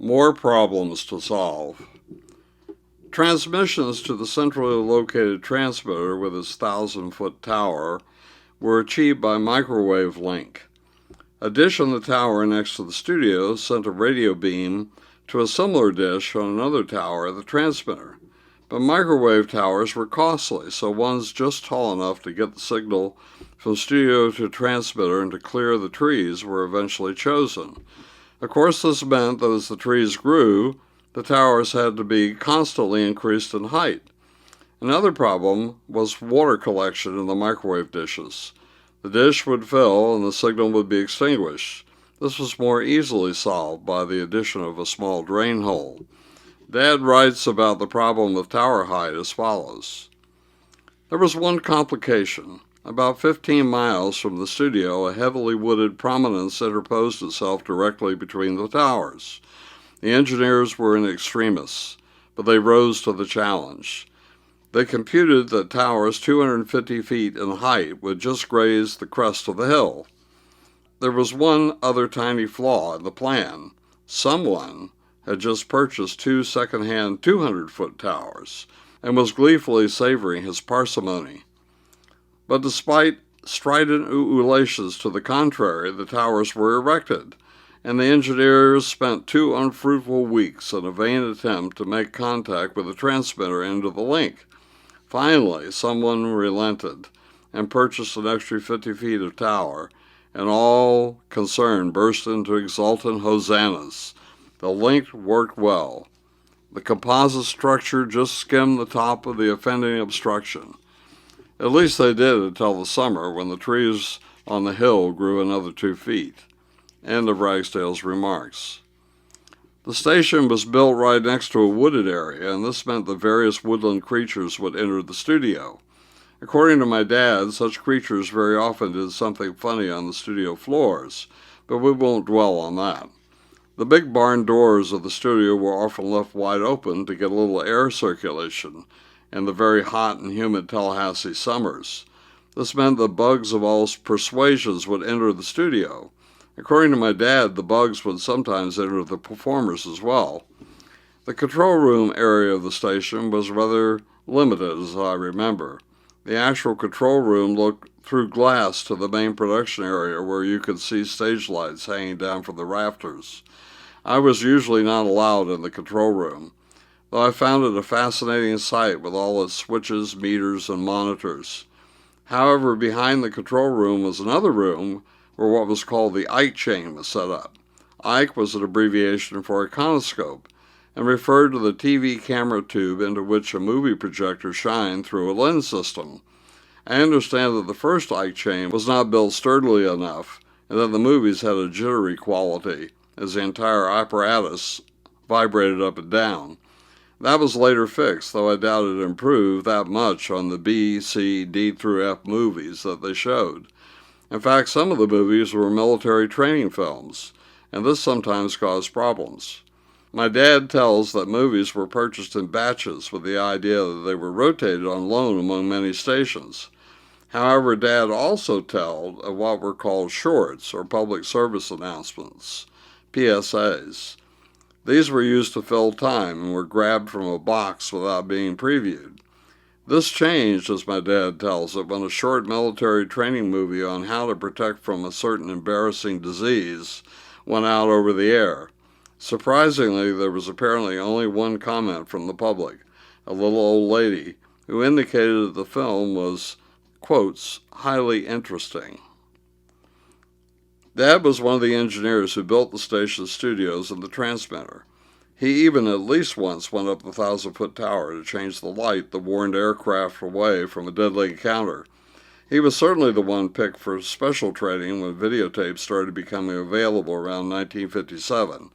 More problems to solve. Transmissions to the centrally located transmitter with its 1,000-foot tower were achieved by microwave link. A dish on the tower next to the studio sent a radio beam to a similar dish on another tower at the transmitter. But microwave towers were costly, so ones just tall enough to get the signal from studio to transmitter and to clear the trees were eventually chosen. Of course, this meant that as the trees grew, the towers had to be constantly increased in height. Another problem was water collection in the microwave dishes. The dish would fill and the signal would be extinguished. This was more easily solved by the addition of a small drain hole. Dad writes about the problem with tower height as follows. There was one complication. About 15 miles from the studio, a heavily wooded prominence interposed itself directly between the towers. The engineers were in extremis, but they rose to the challenge. They computed that towers 250 feet in height would just graze the crest of the hill. There was one other tiny flaw in the plan. Someone had just purchased two second-hand 200-foot towers and was gleefully savoring his parsimony. But despite strident ululations to the contrary, the towers were erected, and the engineers spent 2 unfruitful weeks in a vain attempt to make contact with the transmitter end of the link. Finally, someone relented and purchased an extra 50 feet of tower, and all concerned burst into exultant hosannas. The link worked well. The composite structure just skimmed the top of the offending obstruction. At least they did until the summer, when the trees on the hill grew another 2 feet. End of Ragsdale's remarks. The station was built right next to a wooded area, and this meant that various woodland creatures would enter the studio. According to my dad, such creatures very often did something funny on the studio floors, but we won't dwell on that. The big barn doors of the studio were often left wide open to get a little air circulation in the very hot and humid Tallahassee summers. This meant that bugs of all persuasions would enter the studio. According to my dad, the bugs would sometimes enter the performers as well. The control room area of the station was rather limited, as I remember. The actual control room looked through glass to the main production area, where you could see stage lights hanging down from the rafters. I was usually not allowed in the control room, though I found it a fascinating sight with all its switches, meters, and monitors. However, behind the control room was another room where what was called the Ike chain was set up. Ike was an abbreviation for iconoscope and referred to the TV camera tube into which a movie projector shined through a lens system. I understand that the first Ike chain was not built sturdily enough and that the movies had a jittery quality as the entire apparatus vibrated up and down. That was later fixed, though I doubt it improved that much on the B, C, D through F movies that they showed. In fact, some of the movies were military training films, and this sometimes caused problems. My dad tells that movies were purchased in batches with the idea that they were rotated on loan among many stations. However, Dad also told of what were called shorts, or public service announcements, PSAs. These were used to fill time and were grabbed from a box without being previewed. This changed, as my dad tells it, when a short military training movie on how to protect from a certain embarrassing disease went out over the air. Surprisingly, there was apparently only one comment from the public, a little old lady, who indicated that the film was, quotes, highly interesting. Dad was one of the engineers who built the station's studios and the transmitter. He even at least once went up the 1,000-foot tower to change the light that warned aircraft away from a deadly encounter. He was certainly the one picked for special training when videotapes started becoming available around 1957.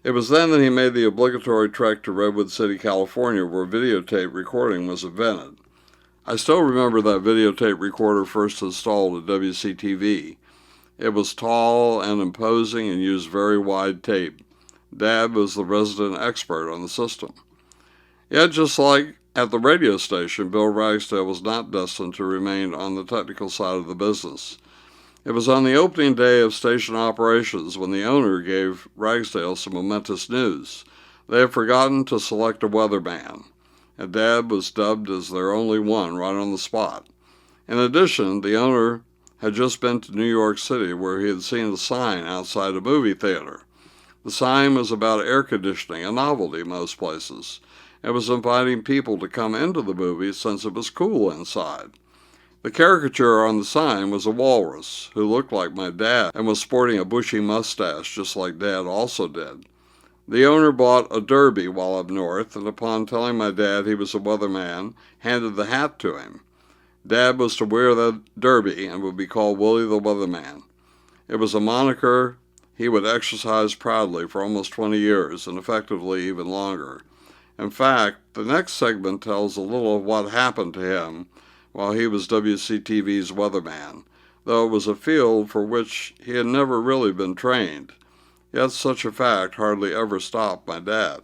It was then that he made the obligatory trek to Redwood City, California, where videotape recording was invented. I still remember that videotape recorder first installed at WCTV. It was tall and imposing and used very wide tape. Dad was the resident expert on the system. Yet, just like at the radio station, Bill Ragsdale was not destined to remain on the technical side of the business. It was on the opening day of station operations when the owner gave Ragsdale some momentous news. They had forgotten to select a weatherman, and Dad was dubbed as their only one right on the spot. In addition, the owner had just been to New York City where he had seen a sign outside a movie theater. The sign was about air conditioning, a novelty most places. It was inviting people to come into the movie since it was cool inside. The caricature on the sign was a walrus who looked like my dad and was sporting a bushy mustache just like Dad also did. The owner bought a derby while up north, and upon telling my dad he was a weatherman, handed the hat to him. Dad was to wear the derby and would be called Willie the Weatherman. It was a moniker he would exercise proudly for almost 20 years, and effectively even longer. In fact, the next segment tells a little of what happened to him while he was WCTV's weatherman, though it was a field for which he had never really been trained. Yet such a fact hardly ever stopped my dad.